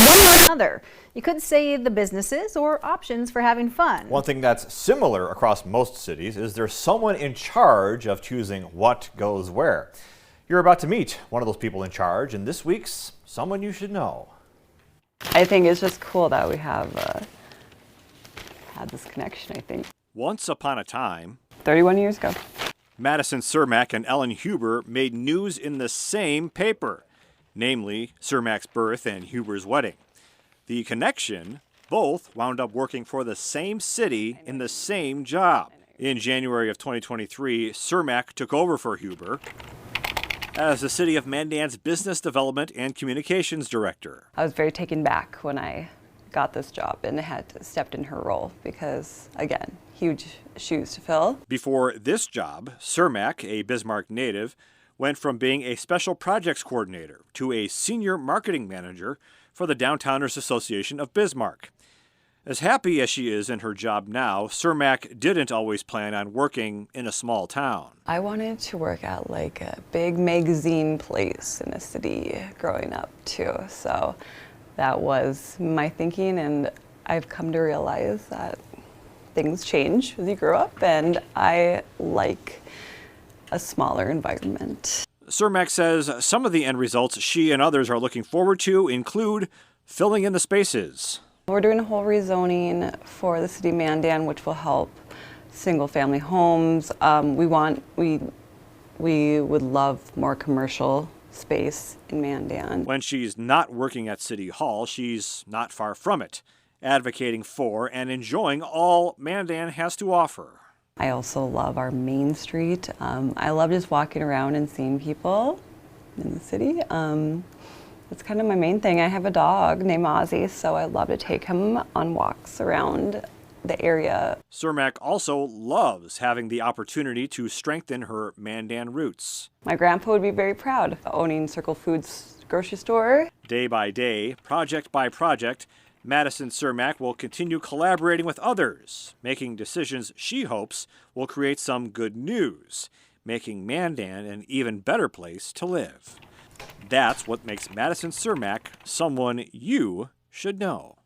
one way or another. You could say the businesses or options for having fun. One thing that's similar across most cities is there's someone in charge of choosing what goes where. You're about to meet one of those people in charge in this week's Someone You Should Know. I think it's just cool that we have had this connection, I think. Once upon a time, 31 years ago. Madison Cermak and Ellen Huber made news in the same paper, namely Cermak's birth and Huber's wedding. The connection, both wound up working for the same city in the same job. In January of 2023, Cermak took over for Huber as the City of Mandan's Business Development and Communications Director. I was very taken back when I got this job and had stepped in her role because, again, huge shoes to fill. Before this job, Cermak, a Bismarck native, went from being a special projects coordinator to a senior marketing manager for the Downtowners Association of Bismarck. As happy as she is in her job now, Cermak didn't always plan on working in a small town. I wanted to work at like a big magazine place in a city growing up too. So that was my thinking, and I've come to realize that things change as you grow up, and I like a smaller environment. Cermak says some of the end results she and others are looking forward to include filling in the spaces. We're doing a whole rezoning for the city of Mandan, which will help single-family homes. We would love more commercial space in Mandan. When she's not working at City Hall, she's not far from it, advocating for and enjoying all Mandan has to offer. I also love our main street. I love just walking around and seeing people in the city. That's kind of my main thing. I have a dog named Ozzy, so I love to take him on walks around the area. Cermak also loves having the opportunity to strengthen her Mandan roots. My grandpa would be very proud of owning Circle Foods grocery store. Day by day, project by project, Madison Cermak will continue collaborating with others, making decisions she hopes will create some good news, making Mandan an even better place to live. That's what makes Madison Cermak someone you should know.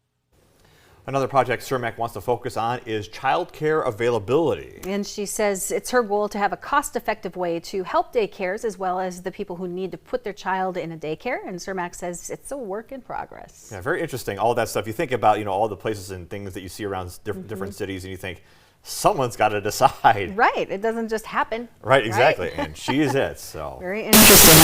Another project Cermak wants to focus on is childcare availability. And she says it's her goal to have a cost-effective way to help daycares as well as the people who need to put their child in a daycare. And Cermak says it's a work in progress. Yeah, very interesting. All that stuff. You think about, all the places and things that you see around different cities, and you think, someone's got to decide. Right. It doesn't just happen. Right, exactly. Right? And she is it. So very interesting.